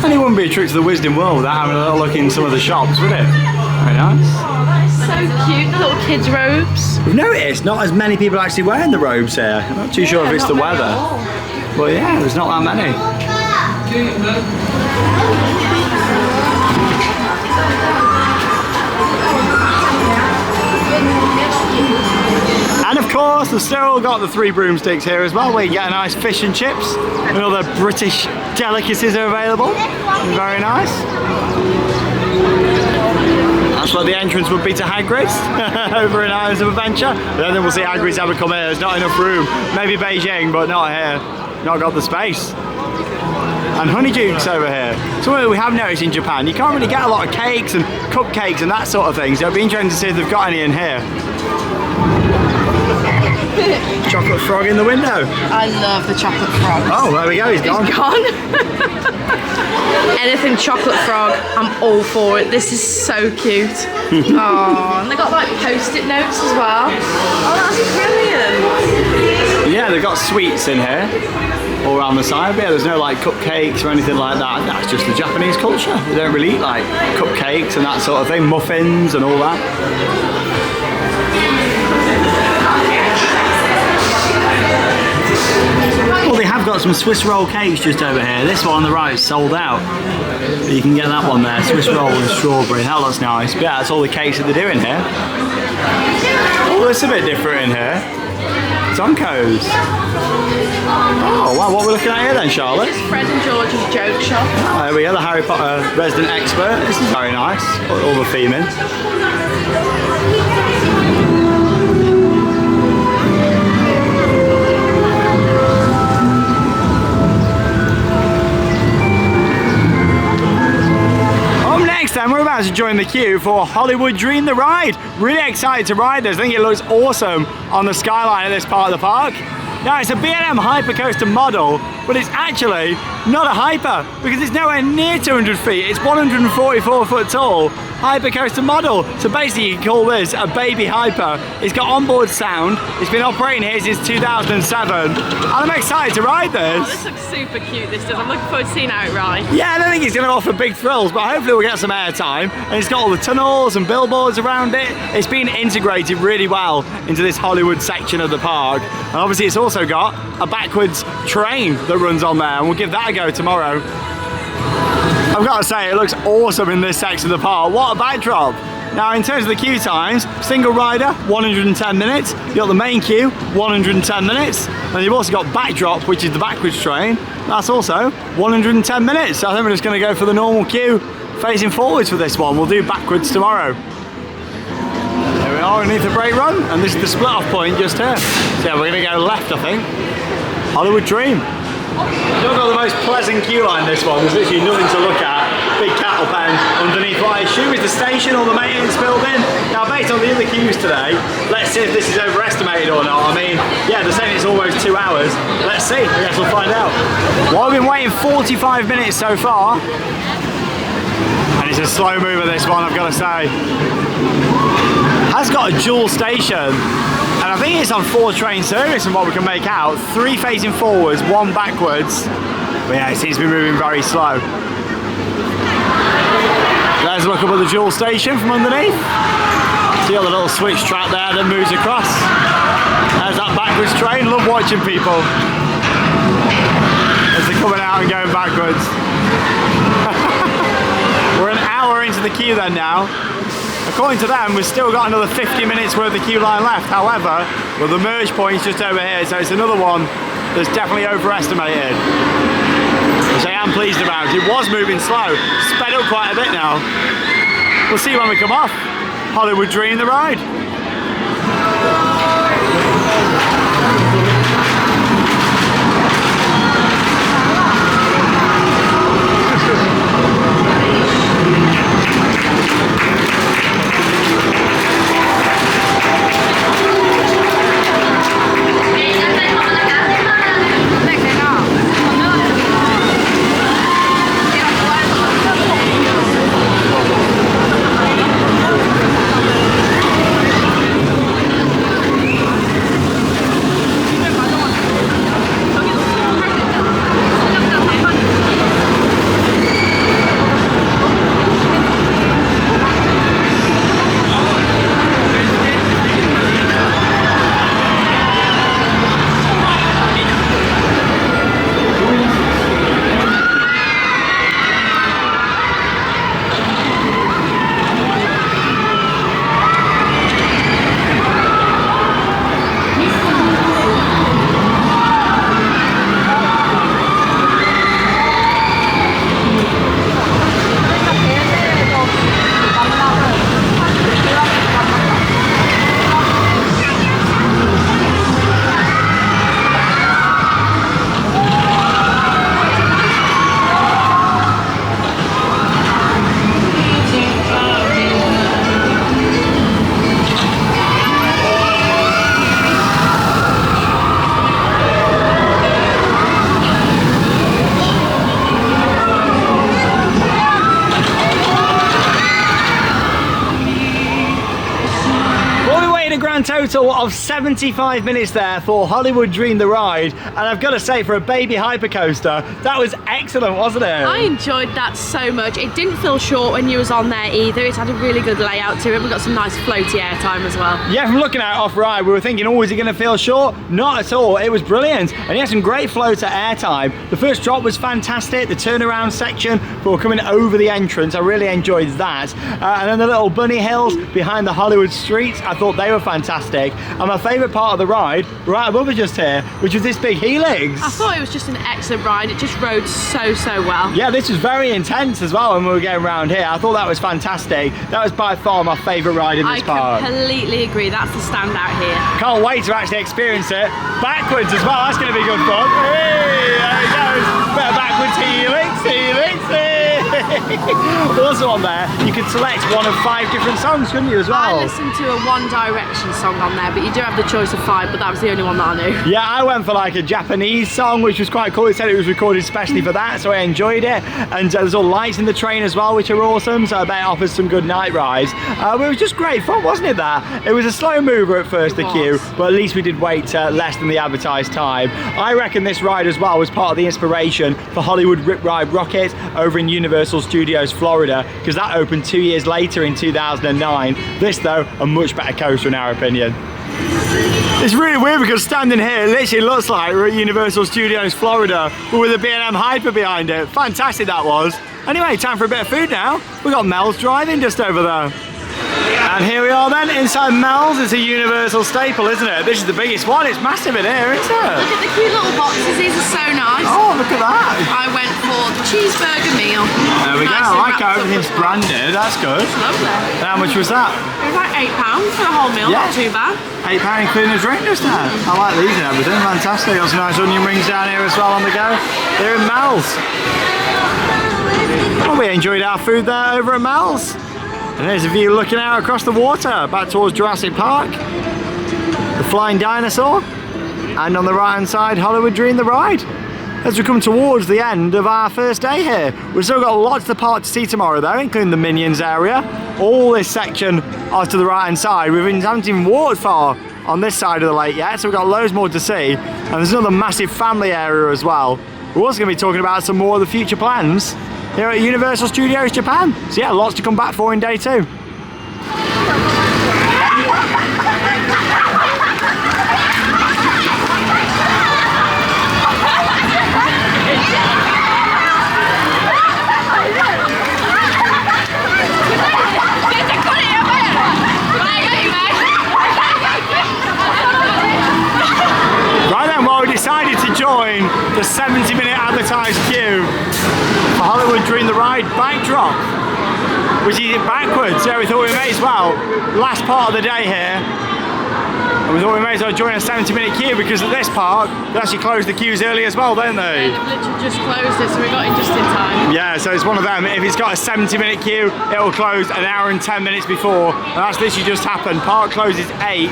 And it wouldn't be a trip to the Wisdom World without having a little look in some of the shops, would it? Very nice. Oh, so cute, the little kids' robes. We've noticed not as many people actually wearing the robes here. I'm not too sure if it's the weather. But yeah, there's not that many. And of course, they've still got the 3 broomsticks here as well, where you get a nice fish and chips. And all the British delicacies are available. Very nice. That's what the entrance would be to Hagrid's over in Islands of Adventure. But then we'll see Hagrid's ever come here. There's not enough room. Maybe Beijing, but not here. Not got the space. And Honeydukes over here. Something we have noticed in Japan, you can't really get a lot of cakes and cupcakes and that sort of thing. So it'd be interesting to see if they've got any in here. Chocolate frog in the window. I love the chocolate frog. Oh, there we go, he's gone. He's gone. Anything chocolate frog, I'm all for it. This is so cute. Oh, and they got like post-it notes as well. Oh, that's brilliant. Yeah, they've got sweets in here, all around the side. But yeah, there's no like cupcakes or anything like that. That's just the Japanese culture. They don't really eat like cupcakes and that sort of thing, muffins and all that. Well, they have got some Swiss roll cakes just over here. This one on the right is sold out. But you can get that one there, Swiss roll and strawberry. That looks nice. But yeah, that's all the cakes that they're doing here. Oh, it's a bit different in here. It's Stonkos. Oh wow, what are we looking at here then, Charlotte? This is Fred and George's joke shop. There we go, the Harry Potter resident expert. This is very nice. Got all the theme in. Up next then, we're about to join the queue for Hollywood Dream the Ride. Really excited to ride this. I think it looks awesome on the skyline of this part of the park. Now it's a B&M Hypercoaster model, but it's actually not a hyper because it's nowhere near 200 feet. It's 144 foot tall Hypercoaster model. So basically you can call this a baby hyper. It's got onboard sound. It's been operating here since 2007. And I'm excited to ride this. Oh, this looks super cute, this does. I'm looking forward to seeing how it rides. Yeah, I don't think it's going to offer big thrills, but hopefully we'll get some airtime. And it's got all the tunnels and billboards around it. It's been integrated really well into this Hollywood section of the park. And obviously it's also got a backwards train that runs on there, and we'll give that a go tomorrow. I've got to say, it looks awesome in this section of the park. What a backdrop. Now, in terms of the queue times, single rider, 110 minutes. You've got the main queue, 110 minutes. And you've also got backdrop, which is the backwards train. That's also 110 minutes. So I think we're just going to go for the normal queue, facing forwards for this one. We'll do backwards tomorrow. Here we are underneath the brake run, and this is the split off point just here. So yeah, we're going to go left, I think. Hollywood Dream. You've not got the most pleasant queue line, this one. There's literally nothing to look at. Big cattle pen underneath what I assume is the station or the maintenance building. Now, based on the other queues today, let's see if this is overestimated or not. I mean, yeah, they're saying it's almost 2 hours. Let's see. I guess we'll find out. Well, I've been waiting 45 minutes so far. And it's a slow mover, this one, I've got to say. Has got a dual station. And I think it's on 4 train service from what we can make out. 3 facing forwards, 1 backwards. But yeah, it seems to be moving very slow. There's a look up at the dual station from underneath. See all the little switch track there that moves across. There's that backwards train. Love watching people as they're coming out and going backwards. We're an hour into the queue then now. According to them, we've still got another 50 minutes worth of queue line left. However, well, the merge point's just over here, so it's another one that's definitely overestimated. Which I am pleased about. It was moving slow, sped up quite a bit now. We'll see when we come off. Hollywood Dream the Ride. Total of 75 minutes there for Hollywood Dream the Ride, and I've got to say, for a baby hypercoaster, that was excellent, wasn't it? I enjoyed that so much. It didn't feel short when you was on there either. It's had a really good layout to it. We've got some nice floaty airtime as well. Yeah, from looking at it off ride, we were thinking, oh, is it going to feel short? Not at all. It was brilliant, and he had some great floater airtime. The first drop was fantastic. The turnaround section for coming over the entrance, I really enjoyed that. And then the little bunny hills behind the Hollywood streets, I thought they were fantastic. fantastic. And my favourite part of the ride, right above us just here, which was this big helix. I thought it was just an excellent ride. It just rode so well. Yeah, this was very intense as well when we were going around here. I thought that was fantastic. That was by far my favourite ride in this park. I completely agree. That's the standout here. Can't wait to actually experience it backwards as well. That's going to be good fun. Hey, there it goes. Bit of backwards helix. Also on there, you could select one of 5 different songs, couldn't you, as well? I listened to a One Direction song on there, but you do have the choice of 5, but that was the only one that I knew. Yeah, I went for like a Japanese song, which was quite cool. It said it was recorded especially for that, so I enjoyed it. And there's all lights in the train as well, which are awesome, so I bet it offers some good night rides. But it was just great fun, wasn't it, that? It was a slow mover at first, the queue, but at least we did wait less than the advertised time. I reckon this ride as well was part of the inspiration for Hollywood Rip Ride Rocket over in Universal Studios, Florida, because that opened 2 years later in 2009. This, though, a much better coaster in our opinion. It's really weird because standing here, it literally looks like we're at Universal Studios, Florida, but with a B&M Hyper behind it. Fantastic that was. Anyway, time for a bit of food now. We've got Mel's Drive-In just over there. And here we are then, inside Mel's. It's a Universal staple, isn't it? This is the biggest one. It's massive in here, isn't it? Look at the cute little boxes. These are so nice. Oh, look at that. I went for the cheeseburger meal. There we go. I like how everything's branded. That's good. Lovely. And how much was that? It was like £8 for the whole meal. Yeah. Not too bad. £8 including a drink just now. I like these and everything. Fantastic. Got some nice onion rings down here as well on the go. They're in Mel's. Well, we enjoyed our food there over at Mel's. And there's a view looking out across the water, back towards Jurassic Park, the Flying Dinosaur, and on the right hand side, Hollywood Dream the Ride. As we come towards the end of our first day here, we've still got lots of the park to see tomorrow though, including the Minions area. All this section off to the right hand side. We haven't even walked far on this side of the lake yet, so we've got loads more to see. And there's another massive family area as well. We're also going to be talking about some more of the future plans here at Universal Studios Japan. So yeah, lots to come back for in day 2. Right then, well, we decided to join the 70-minute advertised queue for Hollywood Dream the Ride backdrop, which is backwards. So we thought we may as well, last part of the day here, and we thought we may as well join a 70-minute queue because at this park they actually close the queues early as well, don't they? Yeah, they've literally just closed it, so we got in just in time. Yeah, so it's one of them. If it's got a 70-minute queue, it will close an hour and 10 minutes before, and that's literally just happened. Park closes 8.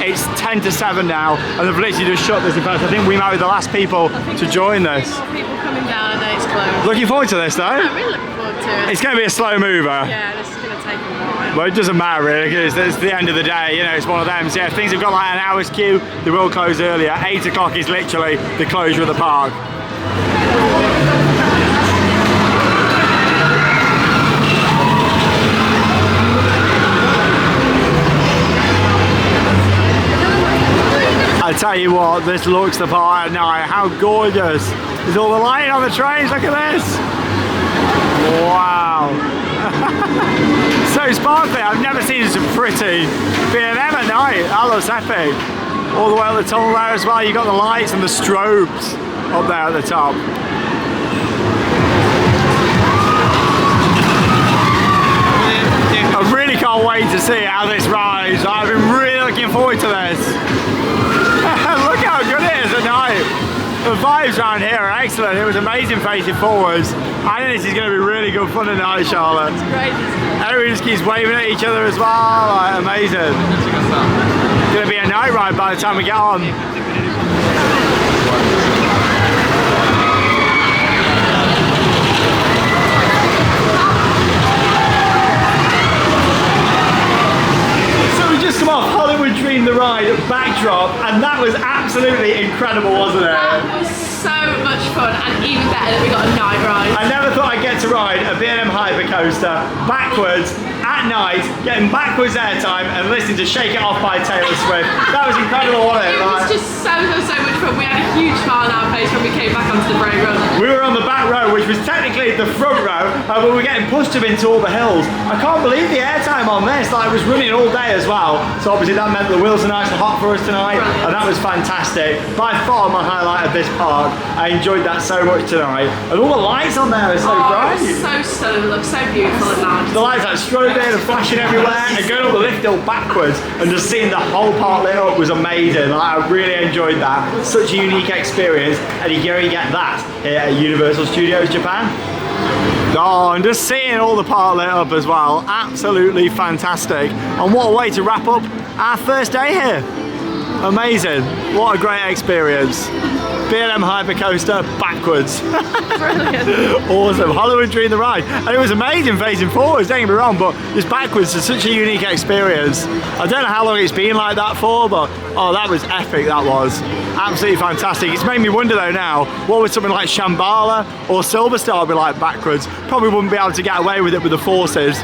It's 10 to 7 now, and they've literally just shut this. In fact, I think we might be the last people to join this. People coming down and then it's closed. Looking forward to this though. I'm really looking forward to it. It's going to be a slow mover. Yeah, this is going to take a while. Well, it doesn't matter really, because it's the end of the day, you know, it's one of them. So yeah, if things have got like an hour's queue, they will close earlier. 8 o'clock is literally the closure of the park. I tell you what, this looks the part at night. How gorgeous. There's all the lighting on the trains, look at this. Wow. So sparkly, I've never seen so pretty. B&M at night, that looks epic. All the way up the tunnel there as well, you've got the lights and the strobes up there at the top. I really can't wait to see how this rides. I've been really looking forward to this. Look how good it is at night. The vibes around here are excellent. It was amazing facing forwards. I think this is going to be really good fun tonight, Charlotte. It's great. Everyone just keeps waving at each other as well. Like, amazing. It's going to be a night ride by the time we get on. Just come off Hollywood Dream the Ride backdrop, and that was absolutely incredible, wasn't it? That was so much fun, and even better that we got a night ride. I never thought I'd get to ride a B&M Hypercoaster backwards at night, getting backwards airtime and listening to Shake It Off by Taylor Swift. That was incredible, wasn't it? It was just so much fun. We had a huge smile on our face when we came back onto the break run. We were on the back row, which was technically the front row, but we were getting pushed up into all the hills. I can't believe the airtime on this. Like, it was running all day as well. So obviously that meant the wheels are nice and hot for us tonight. Brilliant. And that was fantastic. By far my highlight of this park. I enjoyed that so much tonight. And all the lights on there are so bright. It was so stunning, it looked so beautiful at night. The lights like strobing and flashing everywhere, and going up the lift hill backwards and just seeing the whole park lit up was amazing. Like, I really enjoyed that. Such a unique experience, and you only get that here at Universal Studios Japan. Oh, and just seeing all the park lit up as well, absolutely fantastic. And what a way to wrap up our first day here. Amazing, what a great experience. B&M Hypercoaster backwards. Brilliant. Awesome, Hollywood Dream the ride. And it was amazing facing forwards, don't get me wrong, but just backwards is such a unique experience. I don't know how long it's been like that for, but oh, that was epic, that was. Absolutely fantastic. It's made me wonder though now, what would something like Shambhala or Silver Star be like backwards? Probably wouldn't be able to get away with it with the forces.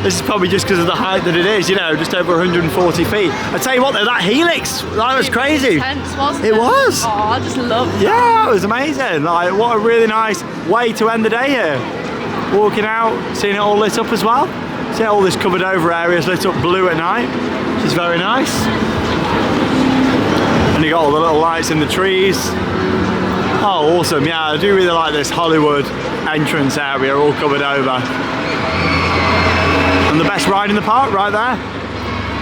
This is probably just because of the height that it is, you know, just over 140 feet. I tell you what though, that helix, that was crazy. Intense, wasn't it? It was. Oh, I just loved it. Yeah, it was amazing. Like, what a really nice way to end the day here. Walking out, seeing it all lit up as well. See how all this covered over area is lit up blue at night, which is very nice. And you got all the little lights in the trees. Oh, awesome. Yeah, I do really like this Hollywood entrance area all covered over. And the best ride in the park right there.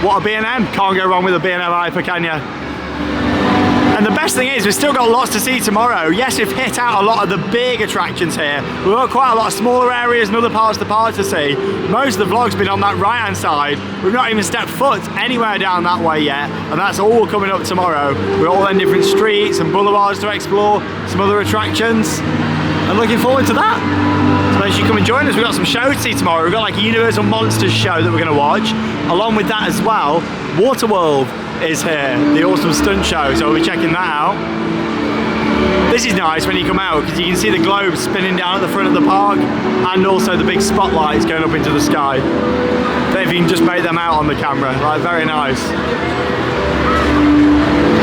What a B&M. Can't go wrong with a B&M Hyper, can you? And the best thing is we've still got lots to see tomorrow. Yes, we've hit out a lot of the big attractions here. We've got quite a lot of smaller areas and other parts of the park to see. Most of the vlog's been on that right hand side. We've not even stepped foot anywhere down that way yet, and that's all coming up tomorrow. We're all in different streets and boulevards to explore, some other attractions, and looking forward to that. So make sure you come and join us. We've got some shows to see tomorrow. We've got like a Universal Monsters show that we're going to watch. Along with that as well, Waterworld is here, the awesome stunt show, so we'll be checking that out. This is nice when you come out because you can see the globe spinning down at the front of the park, and also the big spotlights going up into the sky. I don't know if you can just make them out on the camera, like very nice.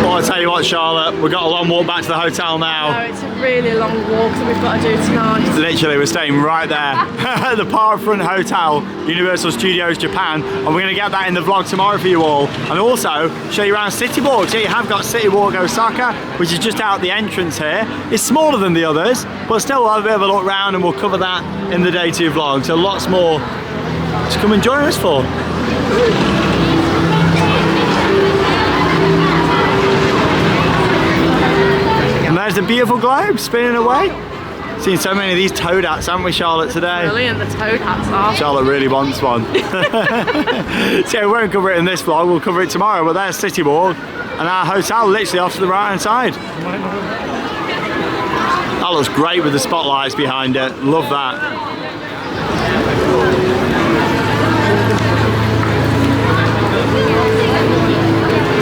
Well, I'll tell you what, Charlotte, we've got a long walk back to the hotel now. No, it's a really long walk that we've got to do tonight. Literally, we're staying right there at the Parkfront Hotel, Universal Studios Japan, and we're going to get that in the vlog tomorrow for you all, and also show you around City Walk. So you have got City Walk Osaka, which is just out the entrance here. It's smaller than the others, but still we'll have a bit of a look around, and we'll cover that in the day 2 vlog. So lots more to come and join us for. And there's the beautiful globe spinning away. Seen so many of these toad hats, haven't we, Charlotte, today? Brilliant, the toad hats are. Charlotte really wants one. So we won't cover it in this vlog, we'll cover it tomorrow, but there's City Walk and our hotel literally off to the right hand side. That looks great with the spotlights behind it, love that.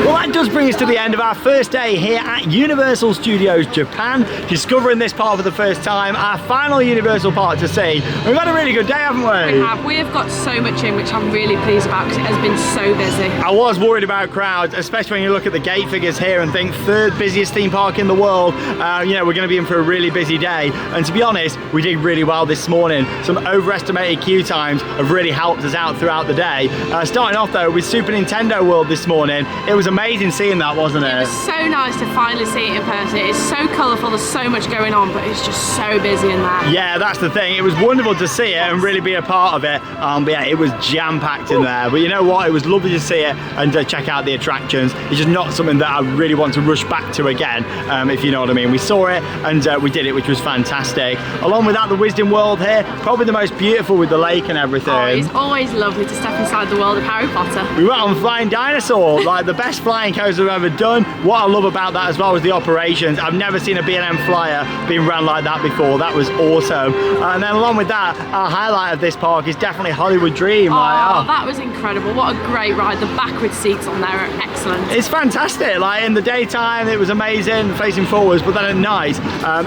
Well, that does bring us to the end of our first day here at Universal Studios Japan, discovering this park for the first time, our final Universal park to see. We've had a really good day, haven't we? We have got so much in, which I'm really pleased about because it has been so busy. I was worried about crowds, especially when you look at the gate figures here and think 3rd busiest theme park in the world. You know, we're going to be in for a really busy day, and to be honest, we did really well this morning. Some overestimated queue times have really helped us out throughout the day. Starting off though with Super Nintendo World this morning, it was amazing seeing that, wasn't it? It was so nice to finally see it in person. It's so colourful, there's so much going on, but it's just so busy in there. Yeah, that's the thing. It was wonderful to see it and really be a part of it. But yeah, it was jam-packed in there. But you know what? It was lovely to see it and check out the attractions. It's just not something that I really want to rush back to again, if you know what I mean. We saw it and we did it, which was fantastic. Along with that, the Wisdom World here, probably the most beautiful with the lake and everything. Oh, it's always lovely to step inside the world of Harry Potter. We went on Flying Dinosaur, like the best flying coaster I've ever done. What I love about that as well was the operations. I've never seen a B&M flyer being run like that before. That was awesome. And then along with that, our highlight of this park is definitely Hollywood Dream. That was incredible. What a great ride. The backward seats on there are excellent. It's fantastic. Like in the daytime, it was amazing facing forwards, but then at night,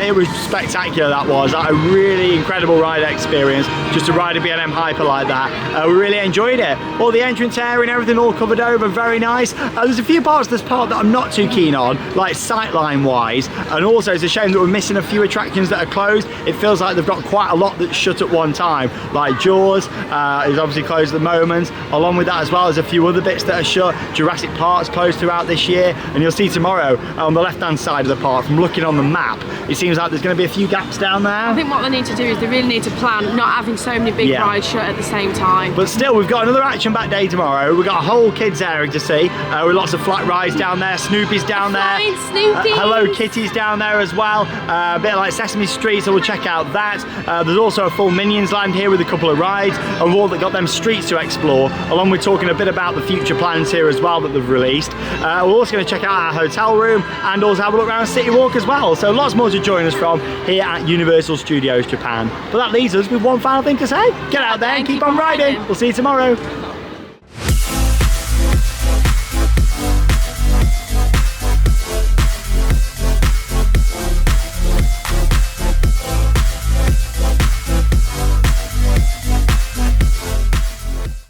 it was spectacular. That was a really incredible ride experience. Just to ride a B&M Hyper like that. We really enjoyed it. All the entrance area and everything all covered over, very nice. There's a few parts parts of this park that I'm not too keen on, like sightline wise, and also it's a shame that we're missing a few attractions that are closed. It feels like they've got quite a lot that's shut at one time, like Jaws is obviously closed at the moment. Along with that as well, there's a few other bits that are shut. Jurassic Park's closed throughout this year, and you'll see tomorrow on the left hand side of the park, from looking on the map, it seems like there's going to be a few gaps down there. I think what they need to do is they really need to plan not having so many big rides shut at the same time. But still, we've got another action-packed day tomorrow. We've got a whole kids area to see with lots of flat rides down there. Snoopy's down there. Hello Kitty's down there as well. A bit like Sesame Street, so we'll check out that. There's also a full Minions land here with a couple of rides, and we've all got them streets to explore, along with talking a bit about the future plans here as well that they've released. We're also going to check out our hotel room and also have a look around City Walk as well. So lots more to join us from here at Universal Studios Japan. But that leaves us with one final thing to say. Get out there and keep on riding. We'll see you tomorrow.